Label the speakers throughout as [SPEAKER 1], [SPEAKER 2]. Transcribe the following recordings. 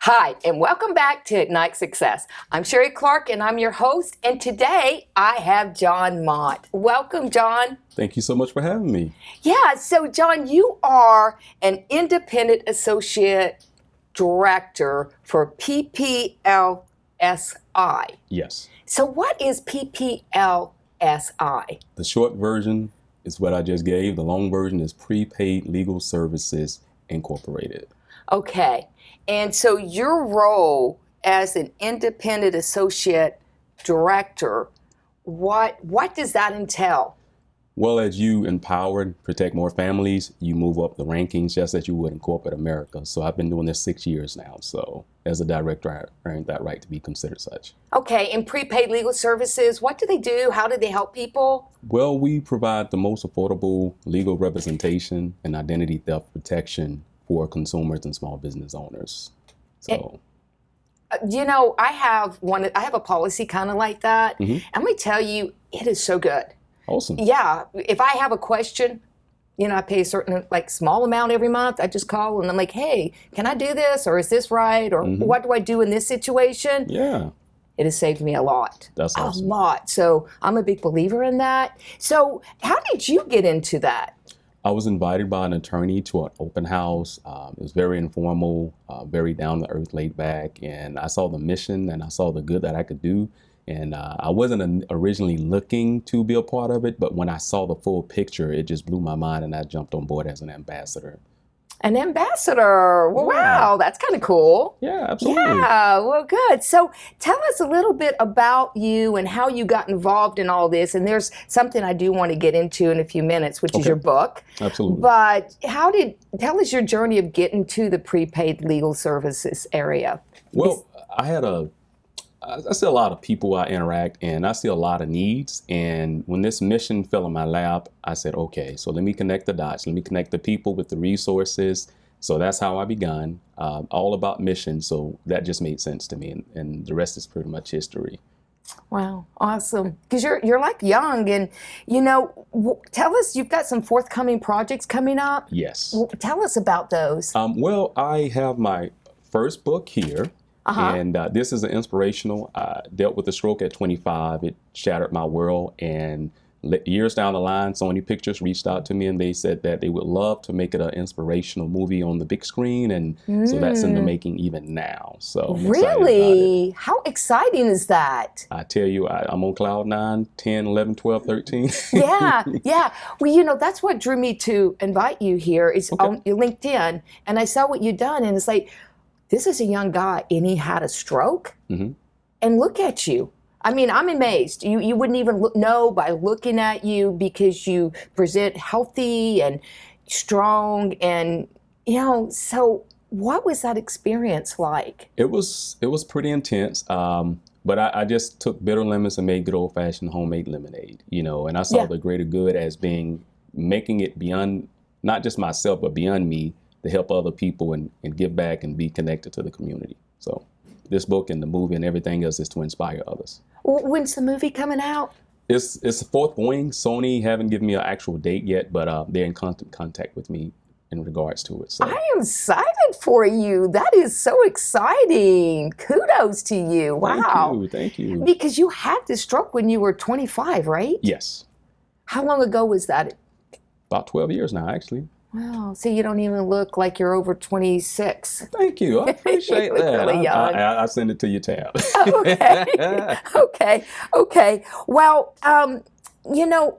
[SPEAKER 1] Hi, and welcome back to Ignite Success. I'm Sherrie Clark, and I'm your host. And today I have John Mott. Welcome, John.
[SPEAKER 2] Thank you so much for having me.
[SPEAKER 1] Yeah, so John, you are an independent associate director for PPLSI.
[SPEAKER 2] Yes.
[SPEAKER 1] So what is PPLSI?
[SPEAKER 2] The short version is what I just gave. The long version is Prepaid Legal Services Incorporated.
[SPEAKER 1] Okay. And so your role as an independent associate director, what does that entail?
[SPEAKER 2] Well, as you empower and protect more families, you move up the rankings just as you would in corporate America. So I've been doing this 6 years now. So as a director, I earned that right to be considered such.
[SPEAKER 1] Okay, and prepaid legal services, what do they do? How do they help people?
[SPEAKER 2] Well, we provide the most affordable legal representation and identity theft protection for consumers and small business owners. So,
[SPEAKER 1] you know, I have a policy kind of like that. And let me tell you, it is so good.
[SPEAKER 2] Awesome.
[SPEAKER 1] Yeah, if I have a question, you know, I pay a certain small amount every month. I just call and I'm like, hey, can I do this? Or is this right? Or what do I do in this situation?
[SPEAKER 2] Yeah.
[SPEAKER 1] It has saved me a lot.
[SPEAKER 2] That's awesome.
[SPEAKER 1] A lot. So I'm a big believer in that. So how did you get into that?
[SPEAKER 2] I was invited by an attorney to an open house. It was very informal, very down to earth, laid back. And I saw the mission and I saw the good that I could do. And I wasn't originally looking to be a part of it, but when I saw the full picture, it just blew my mind and I jumped on board as an ambassador.
[SPEAKER 1] An ambassador. Well, wow, that's kind of cool.
[SPEAKER 2] Yeah, absolutely.
[SPEAKER 1] Yeah, well, good. So tell us a little bit about you and how you got involved in all this. And there's something I do want to get into in a few minutes, which is your book.
[SPEAKER 2] Absolutely.
[SPEAKER 1] But tell us your journey of getting to the prepaid legal services area.
[SPEAKER 2] Well, I see a lot of people I interact and I see a lot of needs. And when this mission fell in my lap, I said, okay, so let me connect the dots. Let me connect the people with the resources. So that's how I began, all about mission. So that just made sense to me. And the rest is pretty much history.
[SPEAKER 1] Wow, awesome. Because you're like young and, you know, tell us, you've got some forthcoming projects coming up.
[SPEAKER 2] Yes.
[SPEAKER 1] Well, tell us about those.
[SPEAKER 2] Well, I have my first book here. And this is an inspirational. I dealt with a stroke at 25. It shattered my world. And years down the line, Sony Pictures reached out to me and they said that they would love to make it an inspirational movie on the big screen. And so that's in the making even now. So I'm excited about it.
[SPEAKER 1] How exciting is that?
[SPEAKER 2] I tell you, I'm on cloud 9, 10, 11, 12, 13.
[SPEAKER 1] Yeah. Well, you know, that's what drew me to invite you here is on your LinkedIn. And I saw what you'd done and it's like, this is a young guy and he had a stroke and look at you. I mean, I'm amazed. You wouldn't even know by looking at you because you present healthy and strong and, you know, so what was that experience like?
[SPEAKER 2] It was pretty intense. But I just took bitter lemons and made good old fashioned homemade lemonade, you know, and I saw the greater good as making it beyond not just myself, but beyond me, to help other people and give back and be connected to the community. So this book and the movie and everything else is to inspire others.
[SPEAKER 1] When's the movie coming out?
[SPEAKER 2] It's forthgoing. Sony haven't given me an actual date yet, but they're in constant contact with me in regards to it. So
[SPEAKER 1] I am excited for you. That is so exciting. Kudos to you. Wow.
[SPEAKER 2] Thank you.
[SPEAKER 1] Because you had this stroke when you were 25, right?
[SPEAKER 2] Yes.
[SPEAKER 1] How long ago was that?
[SPEAKER 2] About 12 years now, actually.
[SPEAKER 1] Wow. So you don't even look like you're over 26.
[SPEAKER 2] Thank you. I appreciate
[SPEAKER 1] You look
[SPEAKER 2] that.
[SPEAKER 1] really young.
[SPEAKER 2] I send it to your tab.
[SPEAKER 1] Okay. Well, you know,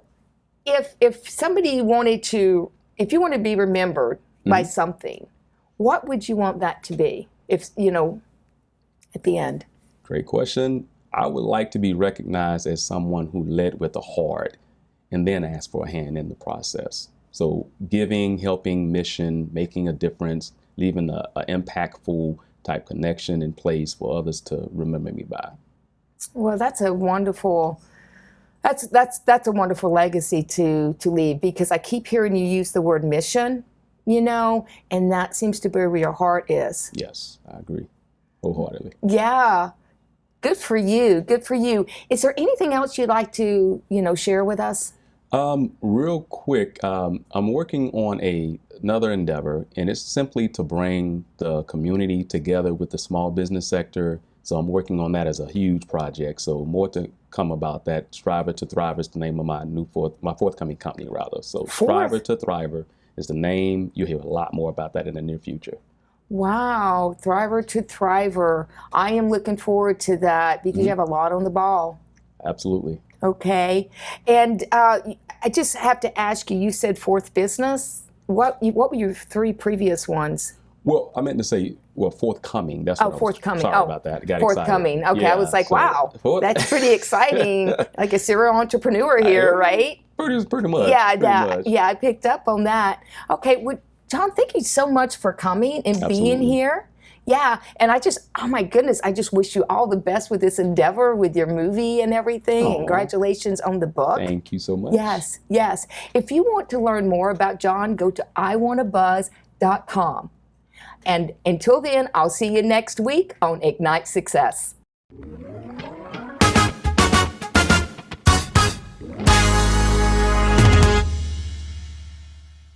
[SPEAKER 1] if somebody wanted to, if you want to be remembered by something, what would you want that to be? If, you know, at the end.
[SPEAKER 2] Great question. I would like to be recognized as someone who led with a heart and then asked for a hand in the process. So giving, helping, mission, making a difference, leaving an impactful type connection in place for others to remember me by.
[SPEAKER 1] Well, that's a wonderful legacy to leave, because I keep hearing you use the word mission, you know, and that seems to be where your heart is.
[SPEAKER 2] Yes, I agree wholeheartedly.
[SPEAKER 1] Yeah. Good for you. Good for you. Is there anything else you'd like to, you know, share with us?
[SPEAKER 2] Real quick, I'm working on another endeavor, and it's simply to bring the community together with the small business sector. So I'm working on that as a huge project. So more to come about that. Striver to Thriver is the name of my forthcoming company, rather. So Striver to Thriver is the name. You'll hear a lot more about that in the near future.
[SPEAKER 1] Wow, Thriver to Thriver. I am looking forward to that because you have a lot on the ball.
[SPEAKER 2] Absolutely.
[SPEAKER 1] Okay. And I just have to ask you, you said fourth business. What were your three previous ones?
[SPEAKER 2] Well, I meant to say, forthcoming. That's what
[SPEAKER 1] forthcoming.
[SPEAKER 2] Sorry about that. I got
[SPEAKER 1] forthcoming.
[SPEAKER 2] excited.
[SPEAKER 1] Okay, I was like, wow, that's pretty exciting. Like a serial entrepreneur here, right?
[SPEAKER 2] Pretty much.
[SPEAKER 1] Yeah, I picked up on that. Okay, well, John, thank you so much for coming and being here. Yeah, and oh my goodness, I just wish you all the best with this endeavor, with your movie and everything. And congratulations on the book.
[SPEAKER 2] Thank you so much.
[SPEAKER 1] Yes, yes. If you want to learn more about John, go to iwantabuzz.com. And until then, I'll see you next week on Ignite Success.